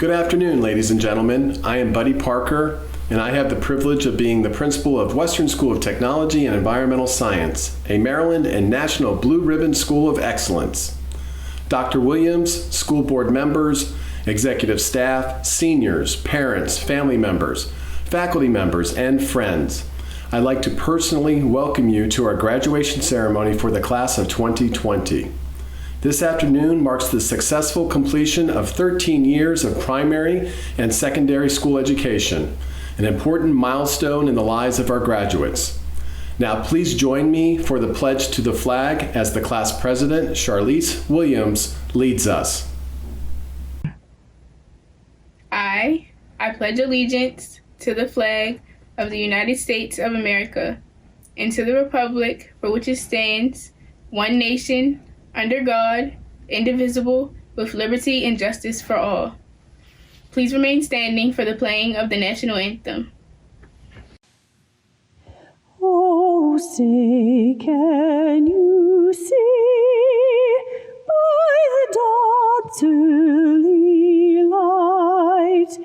Good afternoon, ladies and gentlemen. I am Buddy Parker, and I have the privilege of being the principal of Western School of Technology and Environmental Science, a Maryland and National Blue Ribbon School of Excellence. Dr. Williams, school board members, executive staff, seniors, parents, family members, faculty members, and friends, I'd like to personally welcome you to our graduation ceremony for the class of 2020. This afternoon marks the successful completion of 13 years of primary and secondary school education, an important milestone in the lives of our graduates. Now please join me for the pledge to the flag as the class president, Charlize Williams, leads us. I pledge allegiance to the flag of the United States of America and to the republic for which it stands, one nation, under God, indivisible, with liberty and justice for all. Please remain standing for the playing of the National Anthem. Oh, say, can you see by the dawn's early light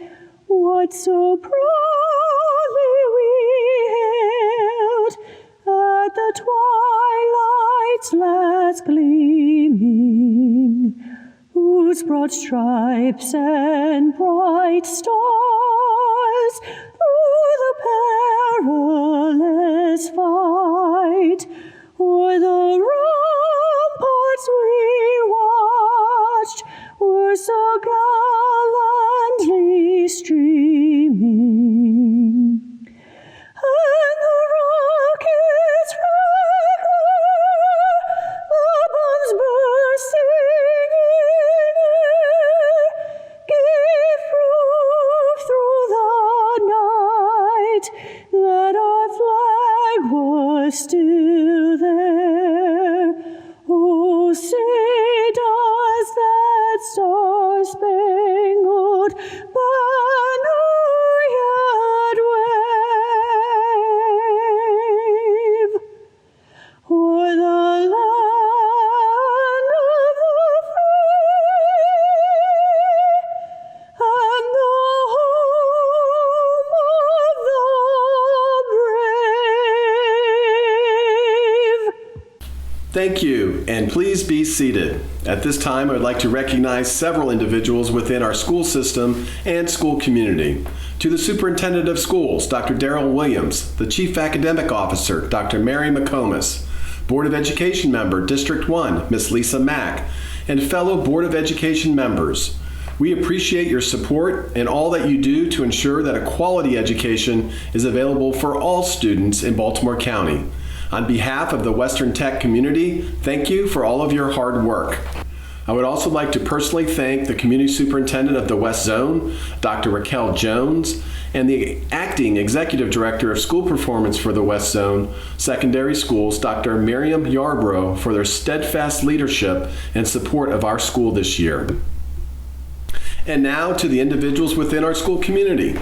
what so proudly we hailed at the twilight's last gleaming, whose broad stripes and bright stars through the perilous fight o'er the ramparts we watched were so gallantly streaming, and the rockets regular, the bombs bursting in air, gave proof through the night that our flag was still there. Oh, say does that star-spangled banner yet wave o'er the land of the free and the home of the brave? Thank you, and please be seated. At this time, I would like to recognize several individuals within our school system and school community. To the Superintendent of Schools, Dr. Darrell Williams, the Chief Academic Officer, Dr. Mary McComas, Board of Education Member, District 1, Ms. Lisa Mack, and fellow Board of Education members. We appreciate your support and all that you do to ensure that a quality education is available for all students in Baltimore County. On behalf of the Western Tech community, thank you for all of your hard work. I would also like to personally thank the Community Superintendent of the West Zone, Dr. Raquel Jones, and the Acting Executive Director of School Performance for the West Zone Secondary Schools, Dr. Miriam Yarbrough, for their steadfast leadership and support of our school this year. And now to the individuals within our school community.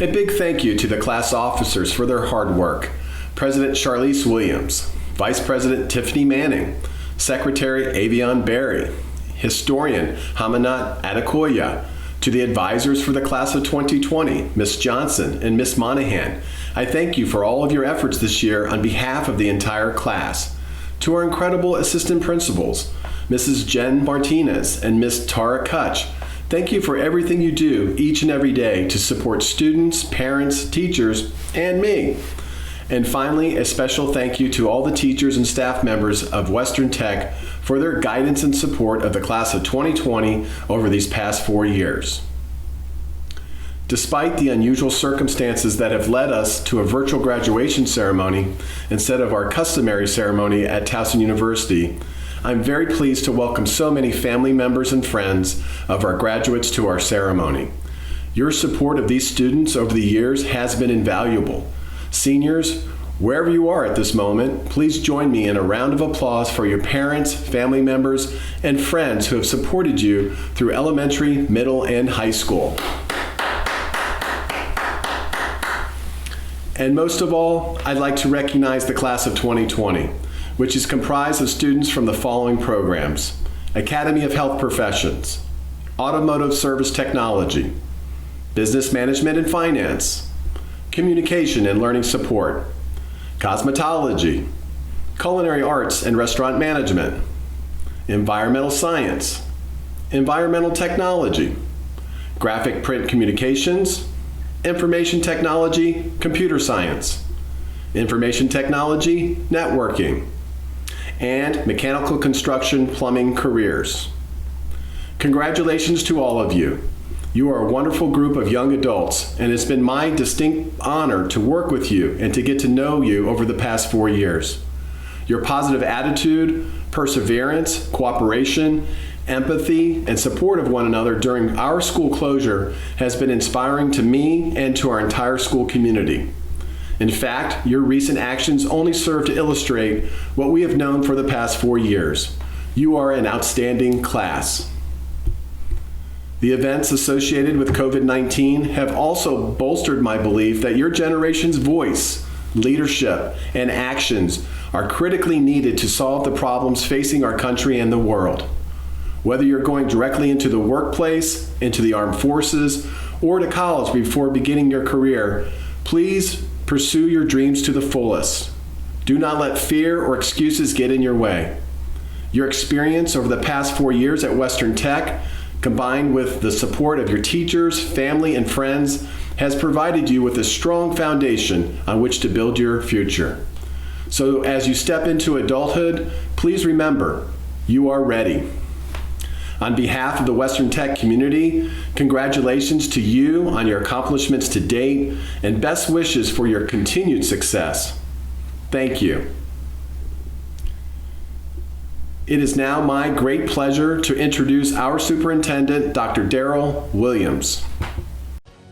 A big thank you to the class officers for their hard work. President Charlize Williams, Vice President Tiffany Manning, Secretary Avion Berry, Historian Hamanat Adekoya, to the advisors for the class of 2020, Ms. Johnson and Ms. Monahan. I thank you for all of your efforts this year on behalf of the entire class. To our incredible assistant principals, Mrs. Jen Martinez and Ms. Tara Kutch, thank you for everything you do each and every day to support students, parents, teachers, and me. And finally, a special thank you to all the teachers and staff members of Western Tech for their guidance and support of the class of 2020 over these past 4 years. Despite the unusual circumstances that have led us to a virtual graduation ceremony instead of our customary ceremony at Towson University, I'm very pleased to welcome so many family members and friends of our graduates to our ceremony. Your support of these students over the years has been invaluable. Seniors, wherever you are at this moment, please join me in a round of applause for your parents, family members, and friends who have supported you through elementary, middle, and high school. And most of all, I'd like to recognize the class of 2020, which is comprised of students from the following programs: Academy of Health Professions, automotive service technology, business management and finance, communication and learning support, cosmetology, culinary arts and restaurant management, environmental science, environmental technology, graphic print communications, information technology, computer science, information technology, networking, and mechanical construction plumbing careers. Congratulations to all of you. You are a wonderful group of young adults, and it's been my distinct honor to work with you and to get to know you over the past 4 years. Your positive attitude, perseverance, cooperation, empathy, and support of one another during our school closure has been inspiring to me and to our entire school community. In fact, your recent actions only serve to illustrate what we have known for the past 4 years. You are an outstanding class. The events associated with COVID-19 have also bolstered my belief that your generation's voice, leadership, and actions are critically needed to solve the problems facing our country and the world. Whether you're going directly into the workplace, into the armed forces, or to college before beginning your career, please pursue your dreams to the fullest. Do not let fear or excuses get in your way. Your experience over the past 4 years at Western Tech, combined with the support of your teachers, family, and friends, has provided you with a strong foundation on which to build your future. So as you step into adulthood, please remember, you are ready. On behalf of the Western Tech community, congratulations to you on your accomplishments to date and best wishes for your continued success. Thank you. It is now my great pleasure to introduce our superintendent, Dr. Darrell Williams.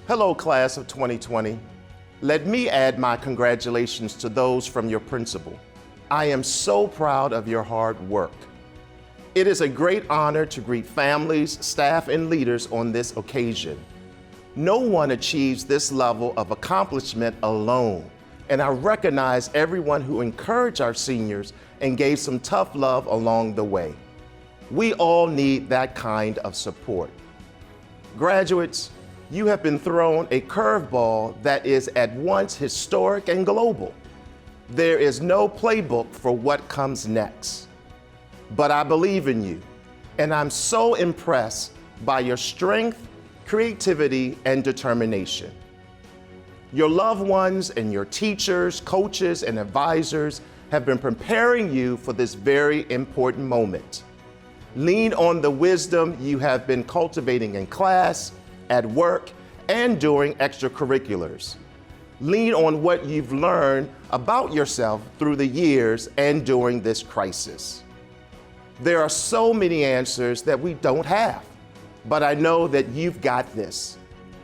Hello, class of 2020. Let me add my congratulations to those from your principal. I am so proud of your hard work. It is a great honor to greet families, staff, and leaders on this occasion. No one achieves this level of accomplishment alone, and I recognize everyone who encouraged our seniors and gave some tough love along the way. We all need that kind of support. Graduates, you have been thrown a curveball that is at once historic and global. There is no playbook for what comes next. But I believe in you, and I'm so impressed by your strength, creativity, and determination. Your loved ones and your teachers, coaches, and advisors have been preparing you for this very important moment. Lean on the wisdom you have been cultivating in class, at work, and during extracurriculars. Lean on what you've learned about yourself through the years and during this crisis. There are so many answers that we don't have, but I know that you've got this.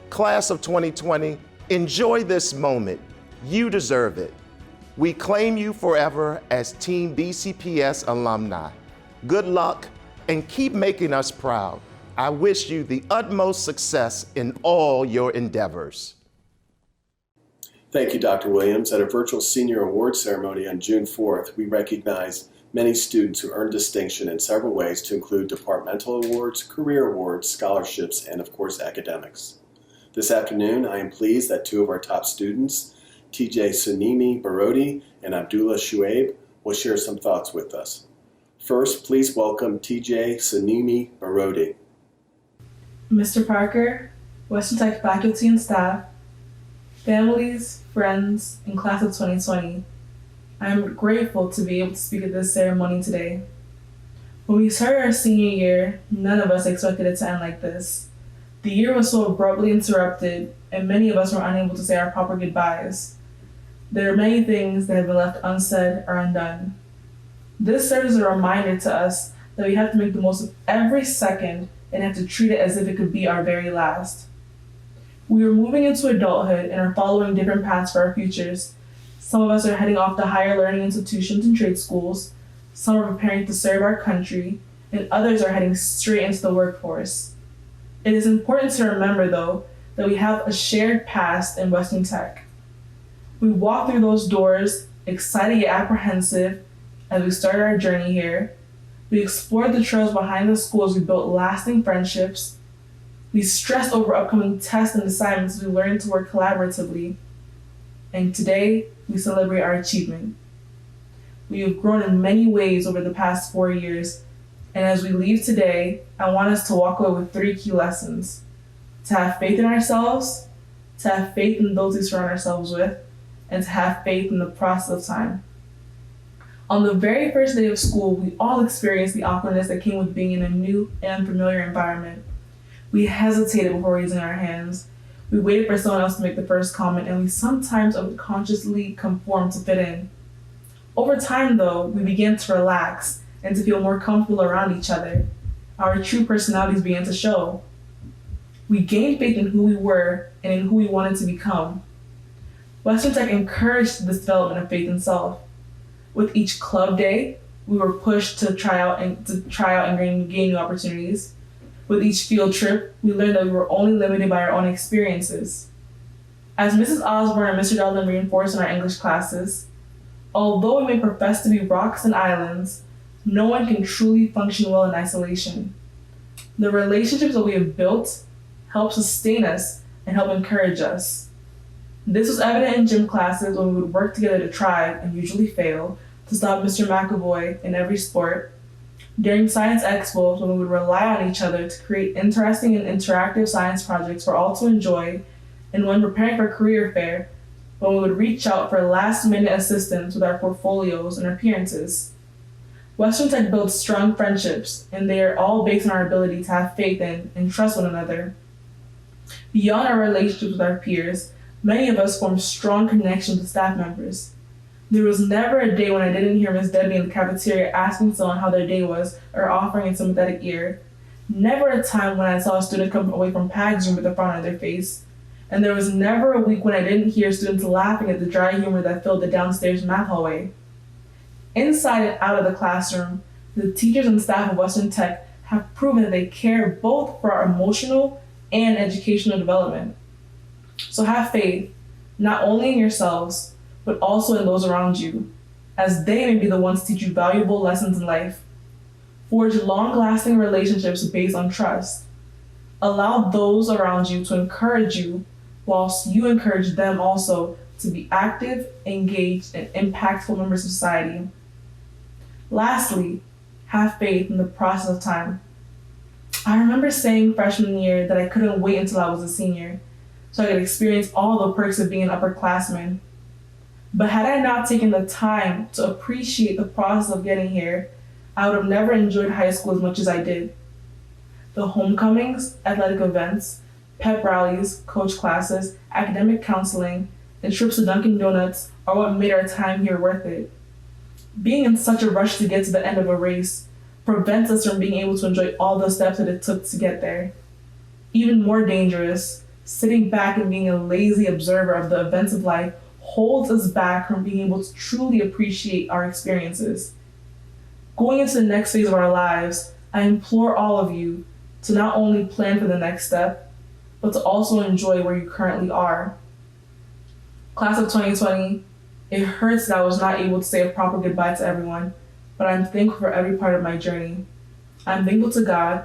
Class of 2020, enjoy this moment. You deserve it. We claim you forever as Team BCPS alumni. Good luck and keep making us proud. I wish you the utmost success in all your endeavors. Thank you, Dr. Williams. At a virtual senior award ceremony on June 4th, we recognize many students who earned distinction in several ways to include departmental awards, career awards, scholarships, and of course academics. This afternoon, I am pleased that two of our top students, TJ Sunimi Barodi and Abdullah Shuaib, will share some thoughts with us. First, please welcome TJ Sunimi Barodi. Mr. Parker, Western Tech faculty and staff, families, friends, and class of 2020, I am grateful to be able to speak at this ceremony today. When we started our senior year, none of us expected it to end like this. The year was so abruptly interrupted, and many of us were unable to say our proper goodbyes. There are many things that have been left unsaid or undone. This serves as a reminder to us that we have to make the most of every second and have to treat it as if it could be our very last. We are moving into adulthood and are following different paths for our futures. Some of us are heading off to higher learning institutions and trade schools. Some are preparing to serve our country, and others are heading straight into the workforce. It is important to remember, though, that we have a shared past in Western Tech. We walked through those doors, excited yet apprehensive, as we started our journey here. We explored the trails behind the school as we built lasting friendships, We stressed over upcoming tests and assignments as we learned to work collaboratively. And today, we celebrate our achievement. We have grown in many ways over the past 4 years, and as we leave today, I want us to walk away with 3 key lessons: to have faith in ourselves, to have faith in those we surround ourselves with, and to have faith in the process of time. On the very first day of school, we all experienced the awkwardness that came with being in a new and unfamiliar environment. We hesitated before raising our hands. We waited for someone else to make the first comment, and we sometimes unconsciously conformed to fit in. Over time, though, we began to relax and to feel more comfortable around each other. Our true personalities began to show. We gained faith in who we were and in who we wanted to become. Western Tech encouraged this development of faith in self. With each club day, we were pushed to try out and gain new opportunities. With each field trip, we learned that we were only limited by our own experiences. As Mrs. Osborne and Mr. Darrell reinforced in our English classes, although we may profess to be rocks and islands, no one can truly function well in isolation. The relationships that we have built help sustain us and help encourage us. This was evident in gym classes when we would work together to try, and usually fail, to stop Mr. McAvoy in every sport. During science expos, when we would rely on each other to create interesting and interactive science projects for all to enjoy, and when preparing for career fair, when we would reach out for last-minute assistance with our portfolios and appearances. Western Tech builds strong friendships, and they are all based on our ability to have faith in and trust one another. Beyond our relationships with our peers, many of us form strong connections with staff members. There was never a day when I didn't hear Miss Debbie in the cafeteria asking someone how their day was or offering a sympathetic ear. Never a time when I saw a student come away from PAG's room with a frown on their face. And there was never a week when I didn't hear students laughing at the dry humor that filled the downstairs math hallway. Inside and out of the classroom, the teachers and staff of Western Tech have proven that they care both for our emotional and educational development. So have faith, not only in yourselves, but also in those around you, as they may be the ones to teach you valuable lessons in life. Forge long-lasting relationships based on trust. Allow those around you to encourage you, whilst you encourage them also to be active, engaged, and impactful members of society. Lastly, have faith in the process of time. I remember saying freshman year that I couldn't wait until I was a senior, so I could experience all the perks of being an upperclassman. But had I not taken the time to appreciate the process of getting here, I would have never enjoyed high school as much as I did. The homecomings, athletic events, pep rallies, coach classes, academic counseling, and trips to Dunkin' Donuts are what made our time here worth it. Being in such a rush to get to the end of a race prevents us from being able to enjoy all the steps that it took to get there. Even more dangerous, sitting back and being a lazy observer of the events of life holds us back from being able to truly appreciate our experiences. Going into the next phase of our lives, I implore all of you to not only plan for the next step, but to also enjoy where you currently are. Class of 2020, it hurts that I was not able to say a proper goodbye to everyone, but I'm thankful for every part of my journey. I'm thankful to God.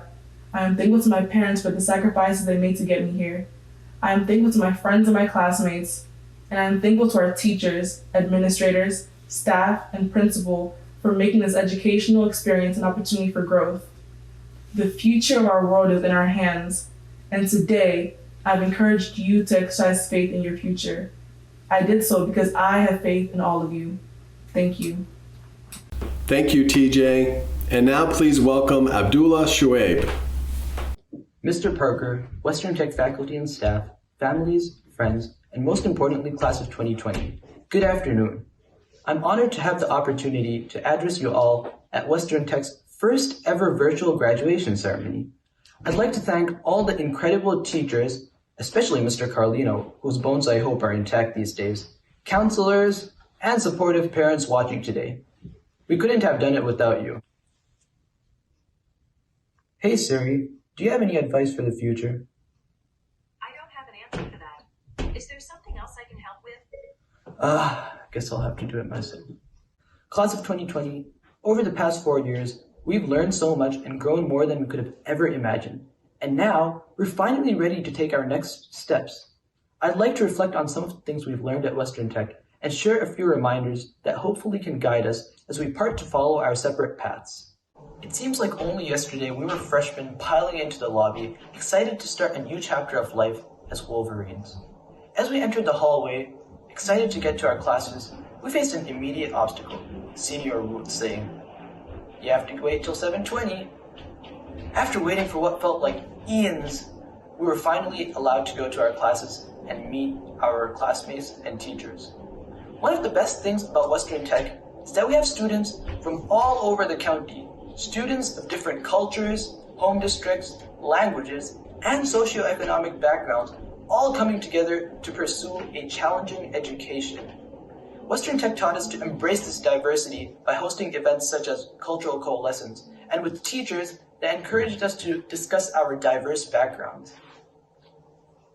I am thankful to my parents for the sacrifices they made to get me here. I am thankful to my friends and my classmates, and I am thankful to our teachers, administrators, staff, and principal for making this educational experience an opportunity for growth. The future of our world is in our hands, and today I've encouraged you to exercise faith in your future. I did so because I have faith in all of you. Thank you. Thank you, TJ. And now please welcome Abdullah Shuaib. Mr. Parker, Western Tech faculty and staff, families, friends, and most importantly, class of 2020, good afternoon. I'm honored to have the opportunity to address you all at Western Tech's first ever virtual graduation ceremony. I'd like to thank all the incredible teachers, especially Mr. Carlino, whose bones I hope are intact these days, counselors, and supportive parents watching today. We couldn't have done it without you. Hey Siri, do you have any advice for the future? I don't have an answer for that. Is there something else I can help with? Guess I'll have to do it myself. Class of 2020, over the past 4 years, we've learned so much and grown more than we could have ever imagined. And now, we're finally ready to take our next steps. I'd like to reflect on some of the things we've learned at Western Tech and share a few reminders that hopefully can guide us as we part to follow our separate paths. It seems like only yesterday we were freshmen piling into the lobby, excited to start a new chapter of life as Wolverines. As we entered the hallway, excited to get to our classes, we faced an immediate obstacle, Senior Root saying, "You have to wait till 7:20. After waiting for what felt like eons, we were finally allowed to go to our classes and meet our classmates and teachers. One of the best things about Western Tech is that we have students from all over the county, students of different cultures, home districts, languages, and socioeconomic backgrounds, all coming together to pursue a challenging education. Western Tech taught us to embrace this diversity by hosting events such as cultural coalescence, and with teachers that encouraged us to discuss our diverse backgrounds.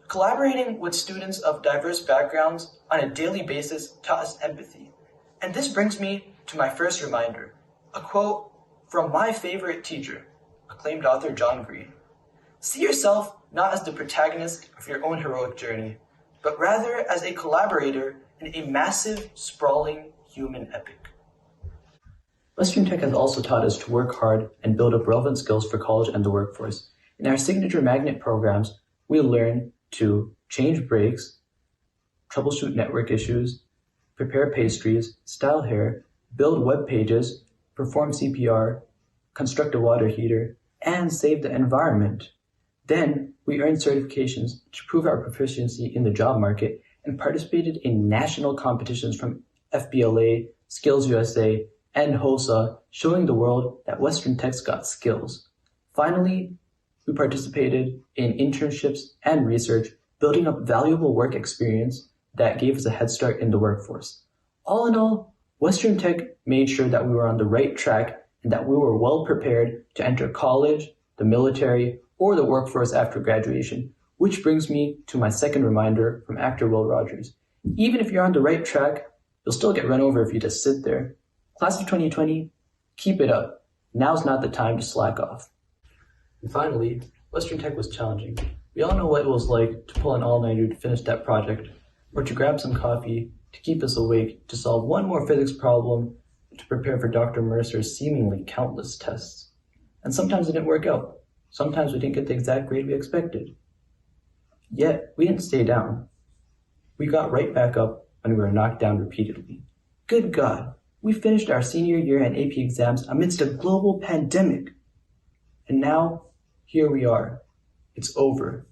Collaborating with students of diverse backgrounds on a daily basis taught us empathy. And this brings me to my first reminder, a quote from my favorite teacher, acclaimed author John Green. "See yourself not as the protagonist of your own heroic journey, but rather as a collaborator in a massive, sprawling human epic." Western Tech has also taught us to work hard and build up relevant skills for college and the workforce. In our signature magnet programs, we learn to change brakes, troubleshoot network issues, prepare pastries, style hair, build web pages, perform CPR, construct a water heater, and save the environment. Then we earned certifications to prove our proficiency in the job market and participated in national competitions from FBLA, Skills USA, and HOSA, showing the world that Western Tech's got skills. Finally, we participated in internships and research, building up valuable work experience that gave us a head start in the workforce. All in all, Western Tech made sure that we were on the right track and that we were well prepared to enter college, the military, or the workforce after graduation, which brings me to my second reminder from actor Will Rogers. Even if you're on the right track, you'll still get run over if you just sit there. Class of 2020, keep it up. Now's not the time to slack off. And finally, Western Tech was challenging. We all know what it was like to pull an all-nighter to finish that project, or to grab some coffee to keep us awake to solve one more physics problem to prepare for Dr. Mercer's seemingly countless tests. And sometimes it didn't work out. Sometimes we didn't get the exact grade we expected. Yet, we didn't stay down. We got right back up when we were knocked down repeatedly. Good God, we finished our senior year and AP exams amidst a global pandemic. And now, here we are. It's over.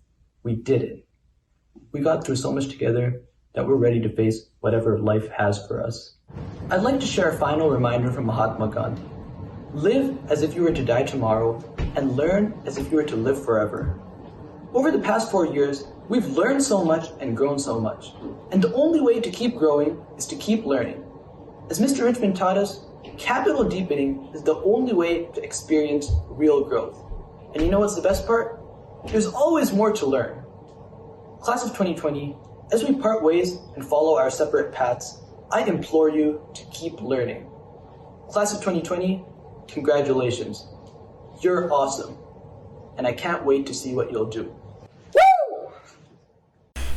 We did it. We got through so much together that we're ready to face whatever life has for us. I'd like to share a final reminder from Mahatma Gandhi. Live as if you were to die tomorrow, and learn as if you were to live forever. Over the past 4 years, we've learned so much and grown so much. And the only way to keep growing is to keep learning. As Mr. Richmond taught us, capital deepening is the only way to experience real growth. And you know what's the best part? There's always more to learn. Class of 2020, as we part ways and follow our separate paths, I implore you to keep learning. Class of 2020, congratulations. You're awesome. And I can't wait to see what you'll do.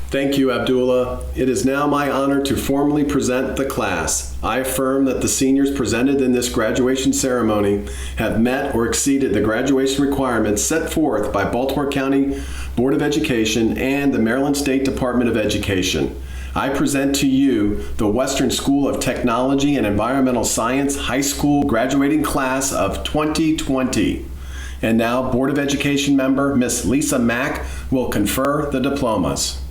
Thank you, Abdullah. It is now my honor to formally present the class. I affirm that the seniors presented in this graduation ceremony have met or exceeded the graduation requirements set forth by Baltimore County Board of Education and the Maryland State Department of Education. I present to you the Western School of Technology and Environmental Science High School graduating class of 2020. And now, Board of Education member Miss Lisa Mack will confer the diplomas.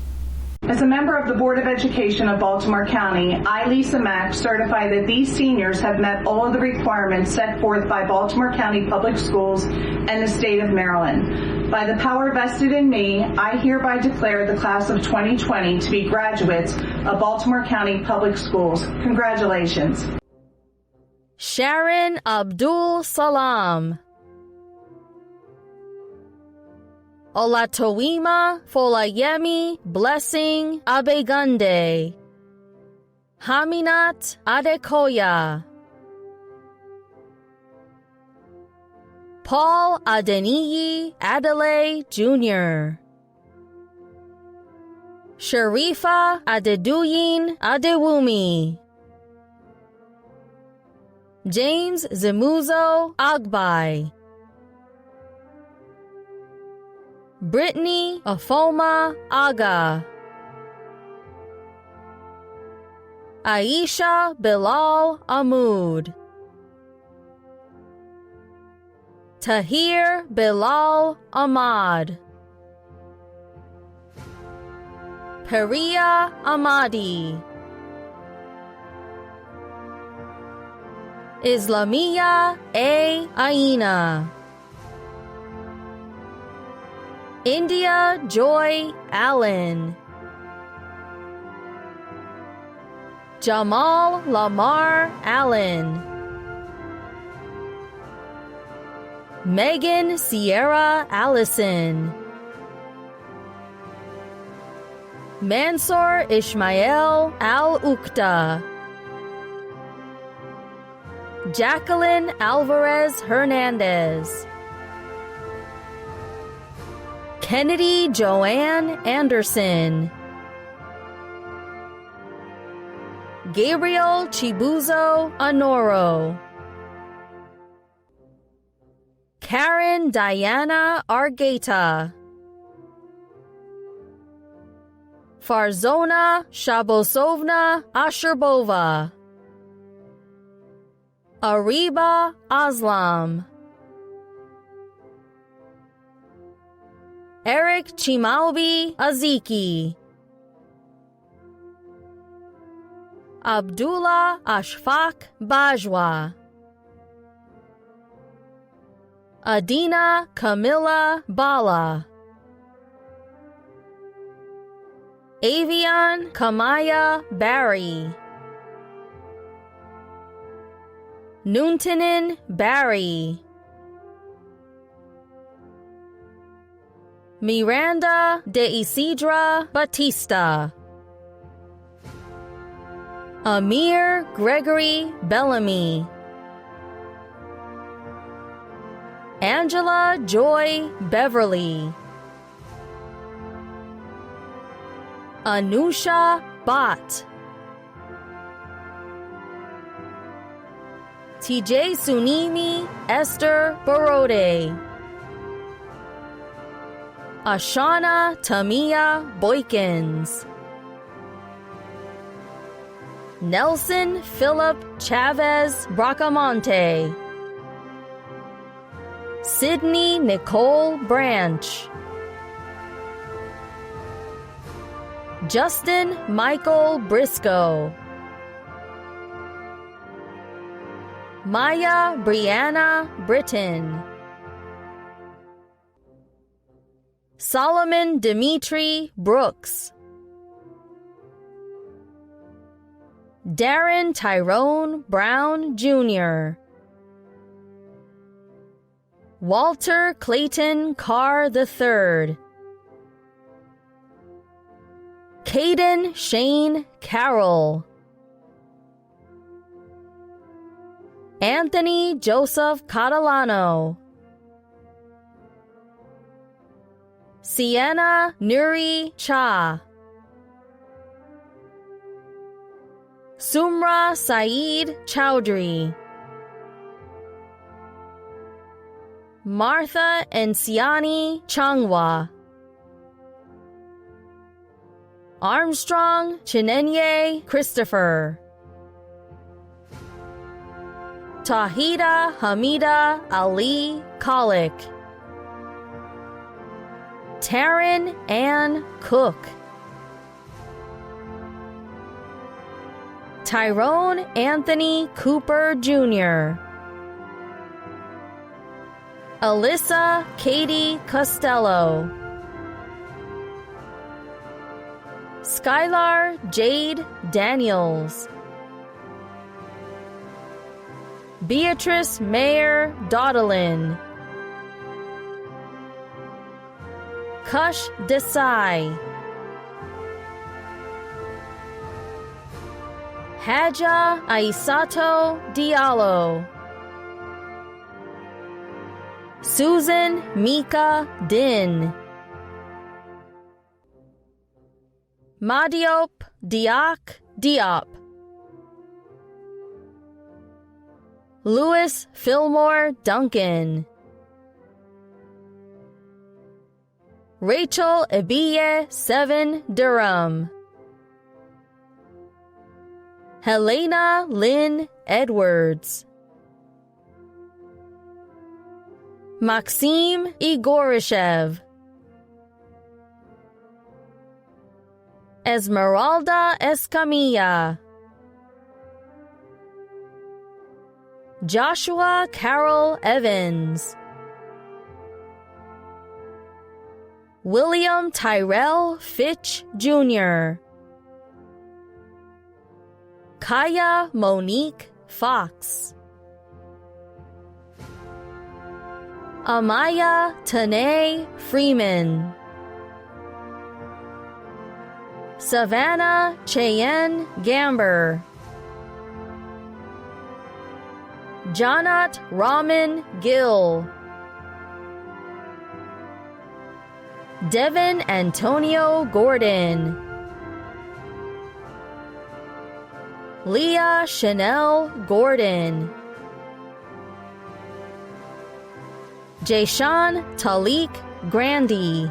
As a member of the Board of Education of Baltimore County, I, Lisa Mack, certify that these seniors have met all of the requirements set forth by Baltimore County Public Schools and the state of Maryland. By the power vested in me, I hereby declare the class of 2020 to be graduates of Baltimore County Public Schools. Congratulations. Sharon Abdul Salam. Olatoima Folayemi Blessing Abegunde. Haminat Adekoya. Paul Adeniyi Adelaide Jr. Sharifa Adeduyin Adewumi. James Zimuzo Agbai. Brittany Afoma Aga. Aisha Bilal Ahmood. Tahir Bilal Ahmad. Periya Ahmadi. Islamiyah A. Aina. India Joy Allen. Jamal Lamar Allen. Megan Sierra Allison. Mansour Ishmael Al-Ukta. Jacqueline Alvarez Hernandez. Kennedy Joanne Anderson. Gabriel Chibuzo Honoro. Karen Diana Argeta. Farzona Shabosovna Asherbova. Ariba Aslam. Eric Chimaubi Aziki. Abdullah Ashfaq Bajwa. Adina Camilla Bala. Avian Kamaya Barry. Nuntanen Barry. Miranda de Isidra Batista. Amir Gregory Bellamy. Angela Joy Beverly. Anusha Bhatt. TJ Sunimi Esther Borode. Ashana Tamia Boykins. Nelson Philip Chavez Bracamonte. Sydney Nicole Branch. Justin Michael Briscoe. Maya Brianna Britton. Solomon Dimitri Brooks. Darren Tyrone Brown Jr. Walter Clayton Carr III. Caden Shane Carroll. Anthony Joseph Catalano. Sienna Nuri Cha. Sumra Saeed Chowdhury. Martha Enciani Changwa. Armstrong Chinenye Christopher. Tahida Hamida Ali Kalik. Taryn Ann Cook. Tyrone Anthony Cooper Jr. Alyssa Katie Costello. Skylar Jade Daniels. Beatrice Mayer Doddelin. Kush Desai. Haja Aisato Diallo. Susan Mika Din. Madiop Diak Diop. Louis Fillmore Duncan. Rachel Ibiye Seven Durham. Helena Lynn Edwards. Maxim Igorishev. Esmeralda Escamilla. Joshua Carroll Evans. William Tyrell Fitch Jr. Kaya Monique Fox. Amaya Tanae Freeman. Savannah Cheyenne Gamber. Janat Raman Gill. Devin Antonio Gordon. Leah Chanel Gordon. Jayshawn Talik Grandy.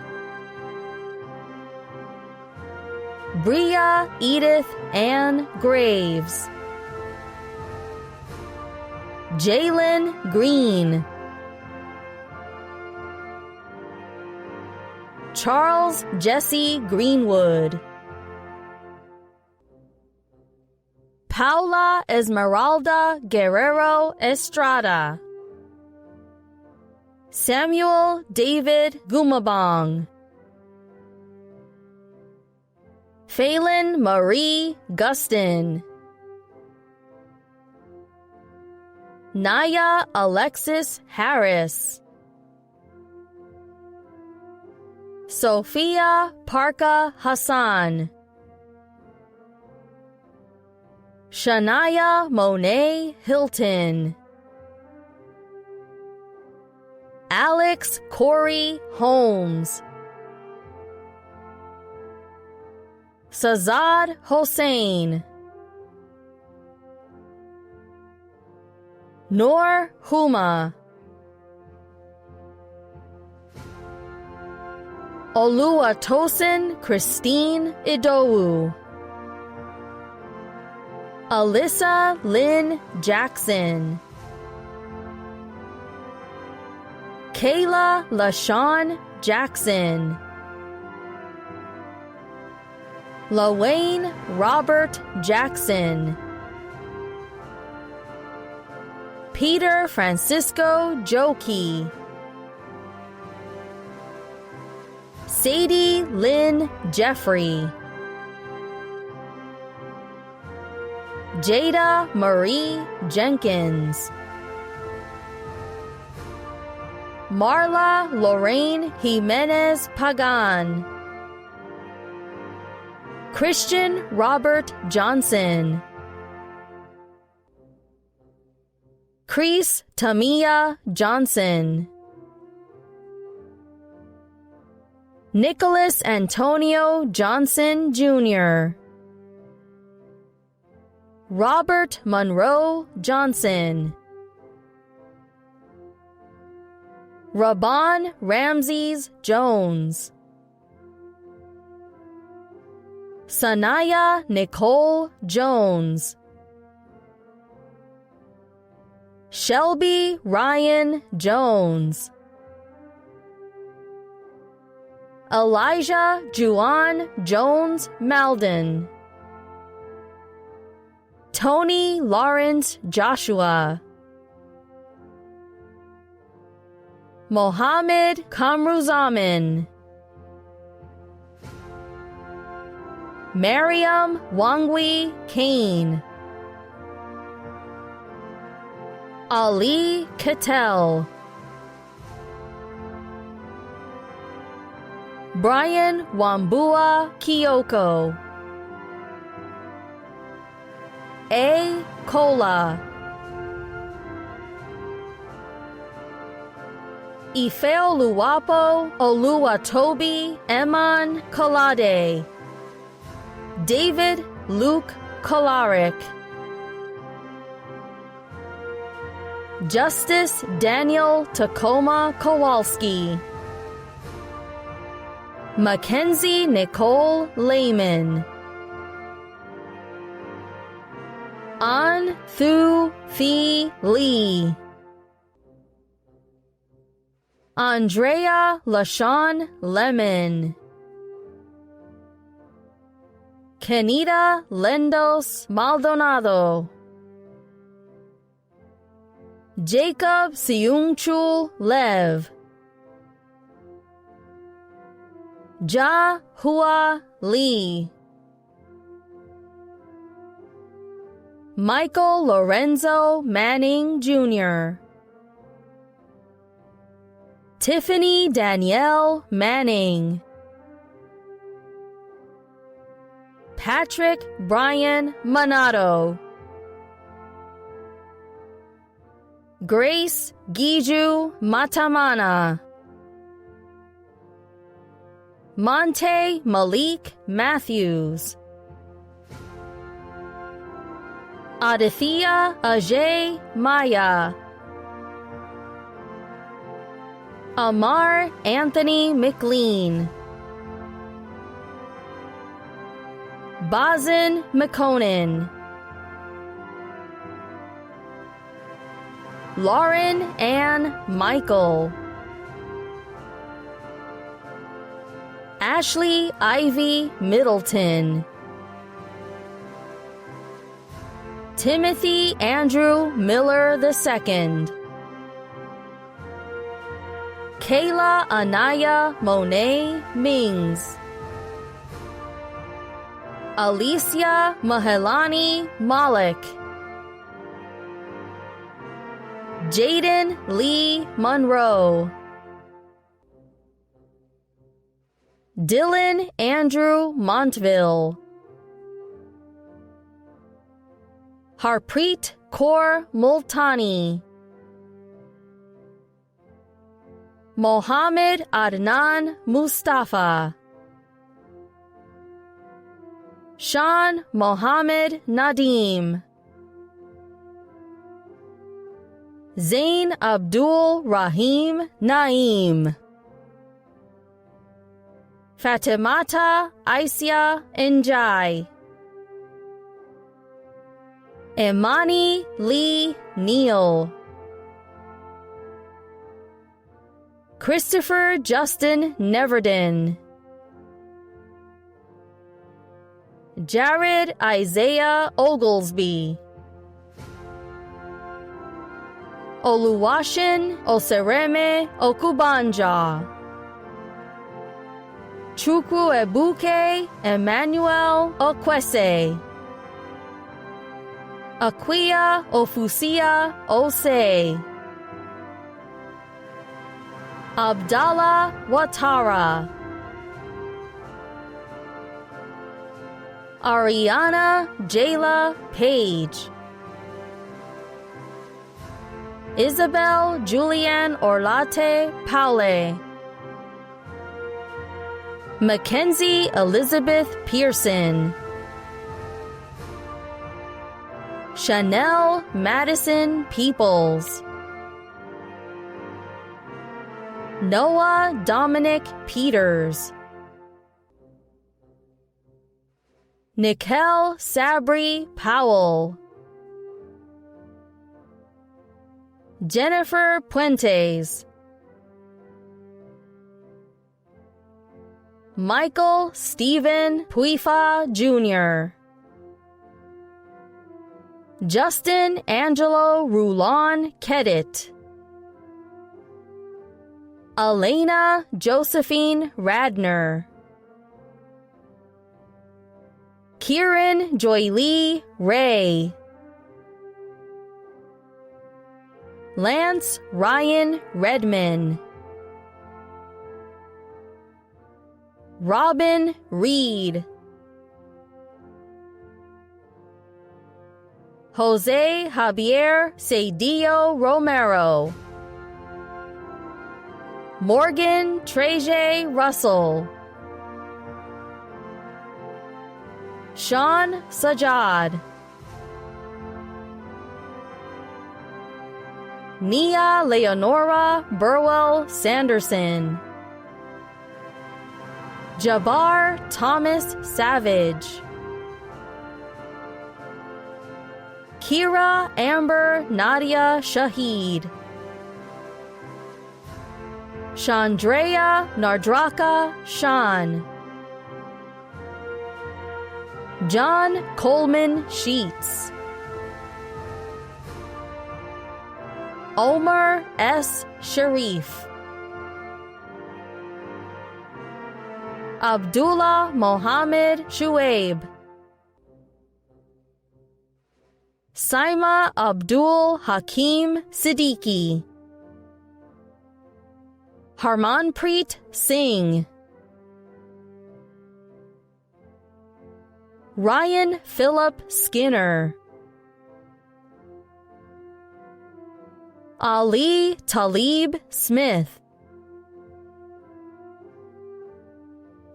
Bria Edith Ann Graves. Jalen Green. Charles Jesse Greenwood. Paula Esmeralda Guerrero Estrada. Samuel David Gumabong. Phelan Marie Gustin. Naya Alexis Harris. Sophia Parka Hassan. Shania Monet Hilton. Alex Corey Holmes. Sazad Hossein. Noor Huma. Oluwatosin Christine Idowu. Alyssa Lynn Jackson. Kayla LaShawn Jackson. LaWayne Robert Jackson. Peter Francisco Joki. Sadie Lynn Jeffrey. Jada Marie Jenkins. Marla Lorraine Jimenez Pagan. Christian Robert Johnson. Crease Tamia Johnson. Nicholas Antonio Johnson Jr. Robert Monroe Johnson. Rabban Ramses Jones. Sanaya Nicole Jones. Shelby Ryan Jones. Elijah Juan Jones Malden. Tony Lawrence Joshua. Mohammed Kamruzaman. Mariam Wangwi Kane. Ali Cattell. Brian Wambua Kyoko. A. Kola. Ifeoluwapo Oluwatobi Eman Kolade. David Luke Kolaric. Justice Daniel Tacoma Kowalski. Mackenzie Nicole Lehman. An Thu Phi Lee. Andrea LaShawn Lemon. Kenita Lendos Maldonado. Jacob Siungchul Lev. Ja Hua Lee. Michael Lorenzo Manning Jr. Tiffany Danielle Manning. Patrick Brian Manato. Grace Giju Matamana. Monte Malik Matthews. Adithia Ajay Maya. Amar Anthony McLean. Bazin McConan. Lauren Ann Michael. Ashley Ivy Middleton. Timothy Andrew Miller II. Kayla Anaya Monet Mings. Alicia Mahelani Malik. Jaden Lee Monroe. Dylan Andrew Montville. Harpreet Kaur Multani. Mohammed Adnan Mustafa. Sean Mohammed Nadim. Zain Abdul Rahim Naim. Fatimata Aisya Njai. Imani Lee Neal. Christopher Justin Neverdin. Jared Isaiah Oglesby. Oluwashin Osereme Okubanja. Chukwuebuke Emmanuel Okwese. Aquia Ofusia Ose. Abdallah Watara. Ariana Jayla Page. Isabel Julianne Orlate Paule. Mackenzie Elizabeth Pearson. Chanel Madison Peoples. Noah Dominic Peters. Nikel Sabri Powell. Jennifer Puentes. Michael Stephen Puifa Jr. Justin Angelo Rulon Kedit. Elena Josephine Radner. Kieran Joylee Ray. Lance Ryan Redman. Robin Reed. Jose Javier Cedillo Romero. Morgan Treje Russell, Sean Sajad, Nia Leonora Burwell Sanderson, Jabbar Thomas Savage, Kira Amber Nadia Shahid, Chandrea Nardraka Shan, John Coleman Sheets, Omar S. Sharif, Abdullah Mohammed Shuaib, Saima Abdul Hakim Siddiqui, Harmanpreet Singh, Ryan Philip Skinner, Ali Talib Smith,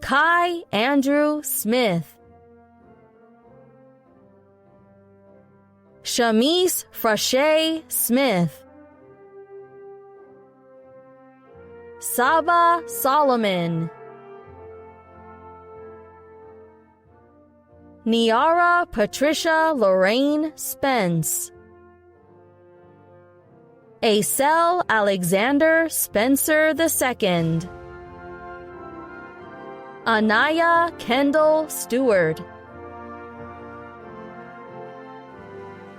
Kai Andrew Smith, Shamise Frashe Smith, Saba Solomon, Niara Patricia Lorraine Spence, Acel Alexander Spencer II, Anaya Kendall Stewart,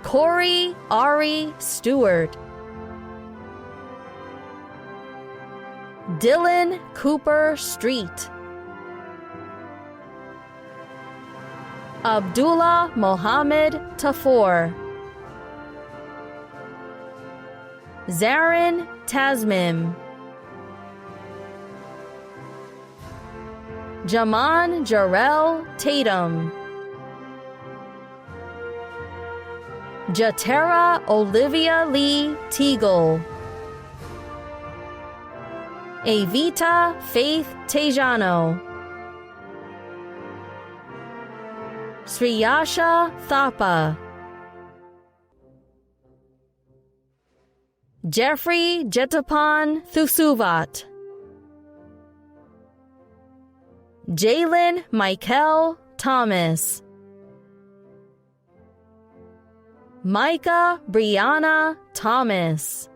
Corey Ari Stewart, Dylan Cooper Street, Abdullah Mohammed Tafour, Zarin Tasmim, Jaman Jarrell Tatum, Jatera Olivia Lee Teagle, Evita Faith Tejano, Sriyasha Thapa, Jeffrey Jetapan Thusuvat, Jalen Michael Thomas, Micah Brianna Thomas,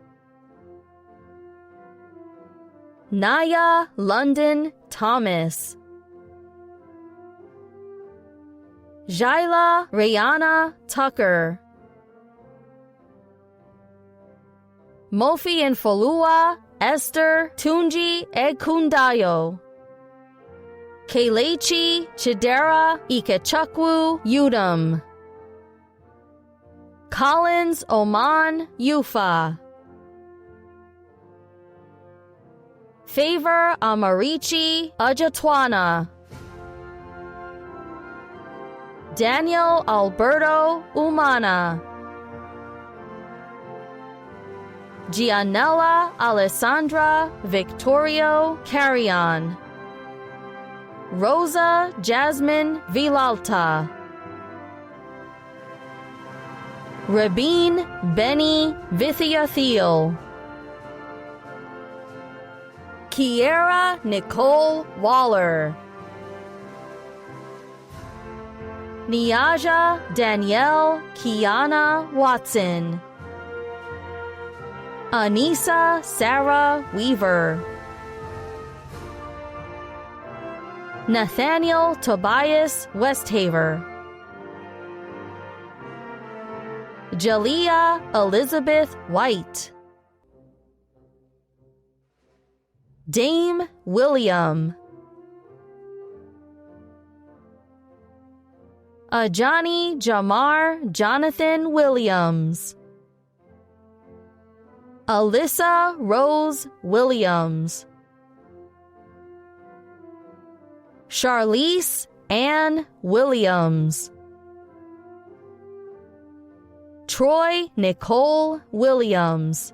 Naya London Thomas, Jaila Rihanna Tucker, Mofi and Folua Esther Tunji Ekundayo, Kelechi Chidera Ikechukwu Udom, Collins Oman Yufa, Favor Amarichi Ajatwana, Daniel Alberto Umana, Gianella Alessandra Victorio Carrion, Rosa Jasmine Vilalta, Rabin Benny Vithiathiel, Kiera Nicole Waller, Niaja Danielle Kiana Watson, Anissa Sarah Weaver, Nathaniel Tobias Westhaver, Jalea Elizabeth White, Dame William, Ajani Jamar Jonathan Williams, Alyssa Rose Williams, Charlize Ann Williams, Troy Nicole Williams,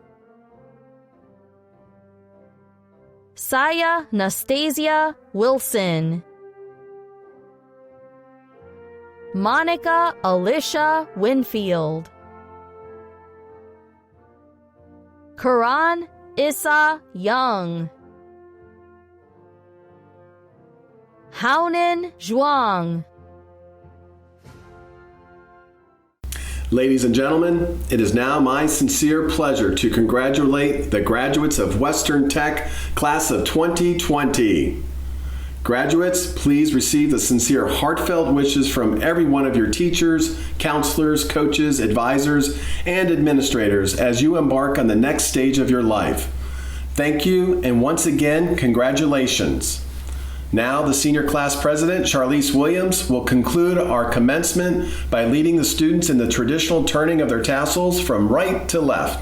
Saya Nastasia Wilson. Monica Alicia Winfield. Karan Issa Young. Haunan Zhuang. Ladies and gentlemen, it is now my sincere pleasure to congratulate the graduates of Western Tech Class of 2020. Graduates, please receive the sincere, heartfelt wishes from every one of your teachers, counselors, coaches, advisors, and administrators as you embark on the next stage of your life. Thank you, and once again, congratulations. Now, the senior class president, Charlize Williams, will conclude our commencement by leading the students in the traditional turning of their tassels from right to left.